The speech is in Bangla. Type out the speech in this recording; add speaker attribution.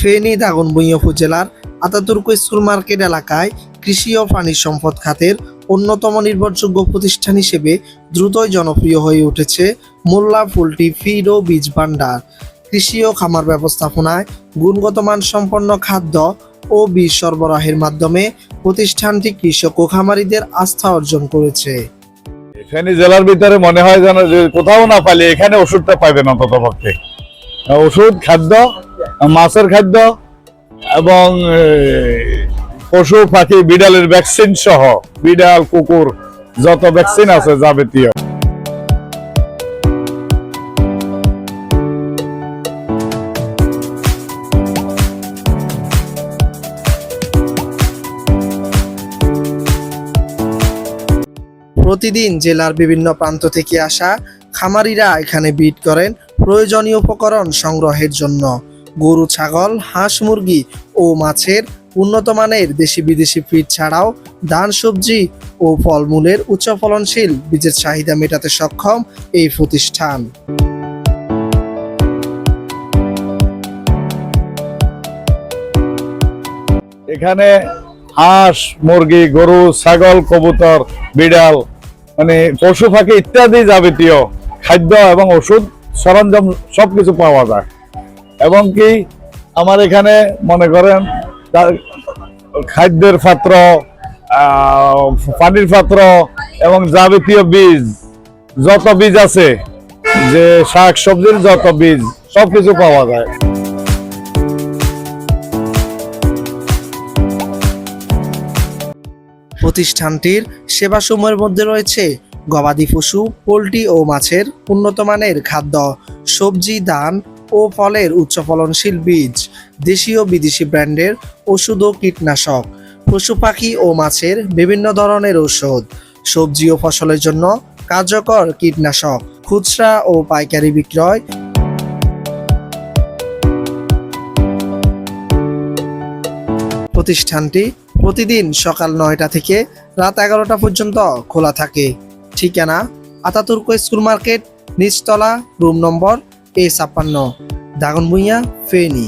Speaker 1: ফেনী দাগনভূঞা উপজেলার আতাতুর্ক স্কুল মার্কেট এলাকায় কৃষি ও প্রাণী সম্পদ খাতের অন্যতম নির্ভরযোগ্য প্রতিষ্ঠান হিসেবে দ্রুতই জনপ্রিয় হয়ে উঠেছে মোল্লা পোল্ট্রি ফিড ও বীজ ভান্ডার। কৃষি ও খামার ব্যবস্থাপনায় গুণগত মানসম্পন্ন খাদ্য ও বীজ সরবরাহের মাধ্যমে প্রতিষ্ঠানটি কৃষক ও খামারিদের আস্থা অর্জন করেছে।
Speaker 2: ফেনী জেলার ভিতরে মনে হয় যেন কোথাও না পাইলে এখানে ওষুধটা পাইবেন অন্তত পক্ষে। ওষুধ, খাদ্য, মাছের খাদ্য এবং পশু পাখি বিড়ালের ভ্যাকসিন সহ বিড়াল কুকুর যত ভ্যাকসিন আছে যাবতীয়।
Speaker 1: প্রতিদিন জেলার বিভিন্ন প্রান্ত থেকে আসা খামারিরা এখানে ভিড় করেন প্রয়োজনীয় উপকরণ সংগ্রহের জন্য। গরু, ছাগল, হাঁস, মুরগি ও মাছের উন্নত মানের দেশি বিদেশি ফিড ছাড়াও ধান, সবজি ও ফলমূলের উচ্চ ফলনশীল বীজের চাহিদা মেটাতে সক্ষম এই প্রতিষ্ঠান।
Speaker 2: এখানে হাঁস, মুরগি, গরু, ছাগল, কবুতর, বিড়াল মানে পশু পাখি ইত্যাদি যাবতীয় খাদ্য এবং ওষুধ সরঞ্জাম সবকিছু পাওয়া যায়। এবং কি আমার এখানে মনে করেন খাদ্যের পাত্র, পানির পাত্র এবং যাবতীয় বীজ, যত বীজ আছে যে শাক সবজির যত বীজ সবকিছু পাওয়া যায়।
Speaker 1: প্রতিষ্ঠানটির সেবাসমূহের মধ্যে রয়েছে গবাদি পশু, পোল্ট্রি ও মাছের উন্নত মানের খাদ্য, সবজি, ধান ও ফলের উচ্চ ফলনশীল বীজ, দেশীয় বিদেশি ব্র্যান্ডের ওষুধ ও কীটনাশক, পশু পাখি ও মাছের বিভিন্ন ধরনের ঔষধ, সবজি ও ফসলের জন্য কার্যকর কীটনাশক, খুচরা ও পাইকারি বিক্রয়। প্রতিষ্ঠানটি প্রতিদিন সকাল 9টা থেকে রাত 11টা পর্যন্ত খোলা থাকে। ঠিকানা: আতাতুর্ক স্কুল মার্কেট, নিচতলা, room number A56, Dagonbhuiyan, Feni.